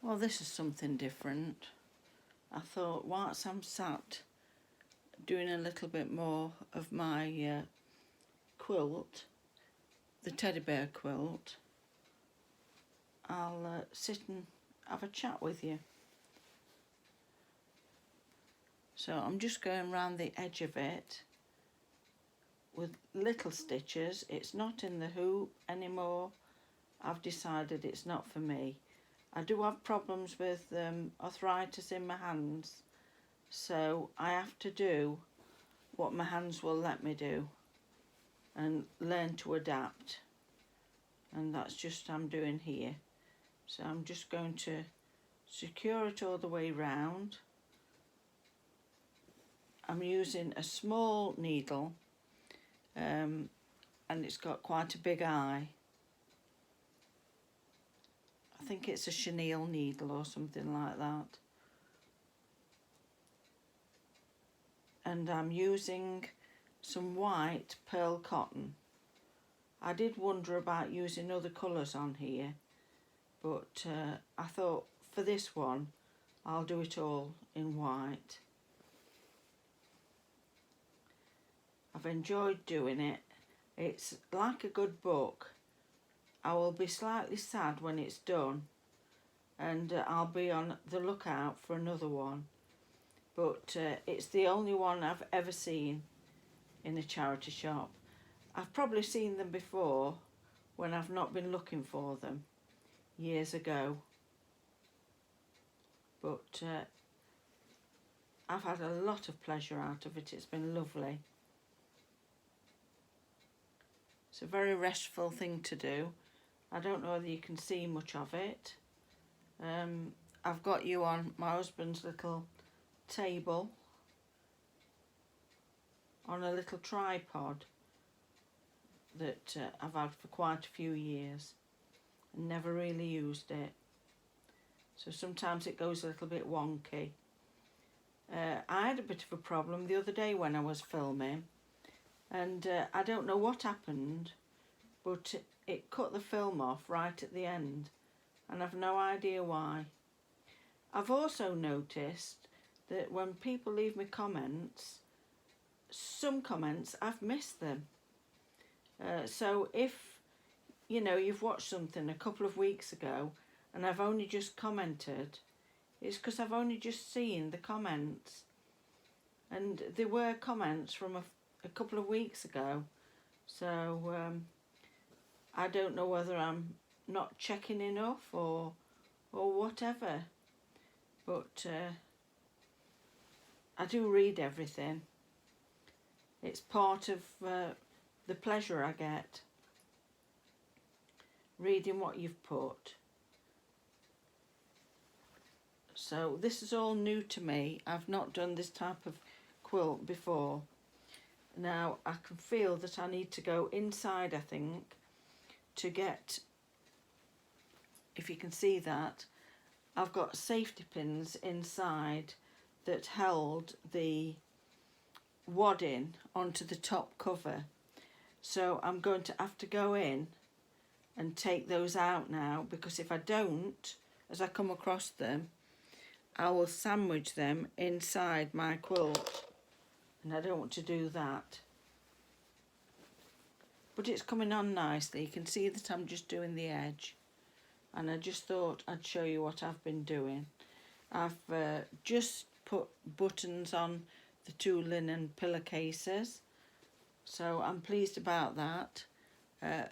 Well, this is something different. I thought whilst I'm sat doing a little bit more of my quilt, the teddy bear quilt, I'll sit and have a chat with you. So I'm just going around the edge of it with little stitches. It's not in the hoop anymore. I've decided it's not for me. I do have problems with arthritis in my hands, so I have to do what my hands will let me do and learn to adapt, and that's just what I'm doing here. So I'm just going to secure it all the way round. I'm using a small needle and it's got quite a big eye. I think it's a chenille needle or something like that. And I'm using some white pearl cotton. I did wonder about using other colours on here, but I thought for this one I'll do it all in white. I've enjoyed doing it. It's like a good book. I will be slightly sad when it's done, and I'll be on the lookout for another one, but it's the only one I've ever seen in a charity shop. I've probably seen them before when I've not been looking for them years ago, but I've had a lot of pleasure out of it. It's been lovely. It's a very restful thing to do. I don't know whether you can see much of it. I've got you on my husband's little table on a little tripod that I've had for quite a few years and never really used it. So sometimes it goes a little bit wonky. I had a bit of a problem the other day when I was filming, and I don't know what happened, but it cut the film off right at the end, and I've no idea why. I've also noticed that when people leave me comments, some comments I've missed them. So if you've watched something a couple of weeks ago and I've only just commented, it's because I've only just seen the comments, and there were comments from a couple of weeks ago. So I don't know whether I'm not checking enough or whatever, but I do read everything. It's part of the pleasure I get reading what you've put. So this is all new to me. I've not done this type of quilt before. Now I can feel that I need to go inside, I think, to get, if you can see that, I've got safety pins inside that held the wadding onto the top cover. So I'm going to have to go in and take those out now, because if I don't, as I come across them, I will sandwich them inside my quilt, and I don't want to do that. But it's coming on nicely. You can see that I'm just doing the edge, and I just thought I'd show you what I've been doing. I've just put buttons on the two linen pillowcases, so I'm pleased about that.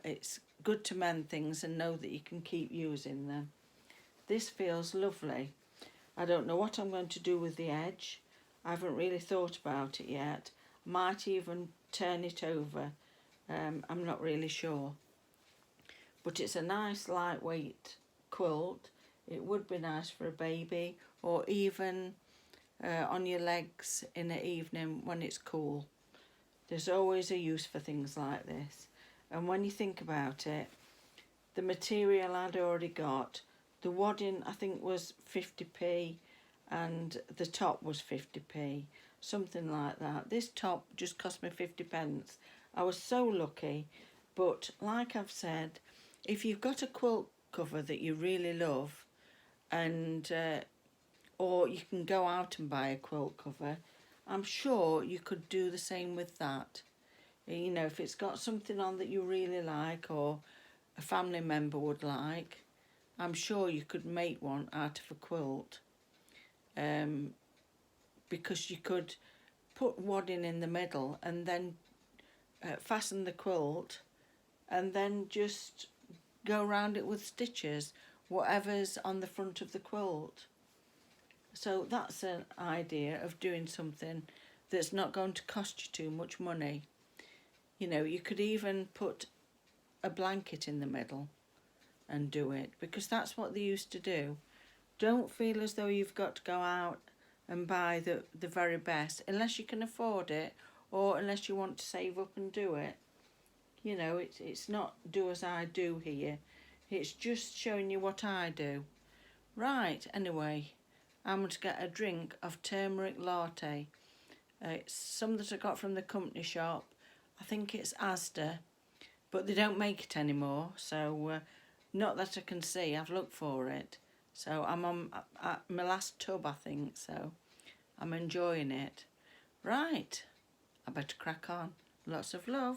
It's good to mend things and know that you can keep using them. This feels lovely. I don't know what I'm going to do with the edge. I haven't really thought about it yet. Might even turn it over. I'm not really sure. But it's a nice lightweight quilt. It would be nice for a baby, or even on your legs in the evening when it's cool. There's always a use for things like this. And when you think about it, the material I'd already got, the wadding I think was 50p and the top was 50p, something like that. This top just cost me 50 pence. I was so lucky. But like I've said, if you've got a quilt cover that you really love, and or you can go out and buy a quilt cover. I'm sure you could do the same with that. You know, if it's got something on that you really like or a family member would like, I'm sure you could make one out of a quilt, because you could put wadding in the middle and then fasten the quilt and then just go around it with stitches, whatever's on the front of the quilt. So that's an idea of doing something that's not going to cost you too much money. You know, you could even put a blanket in the middle and do it, because that's what they used to do. Don't feel as though you've got to go out and buy the very best unless you can afford it, or unless you want to save up and do it. You know, it's not do as I do here. It's just showing you what I do. Right, anyway, I'm going to get a drink of turmeric latte. It's some that I got from the company shop. I think it's Asda, but they don't make it anymore, so not that I can see. I've looked for it. So I'm on my last tub, I think, so I'm enjoying it. Right, I better crack on. Lots of love.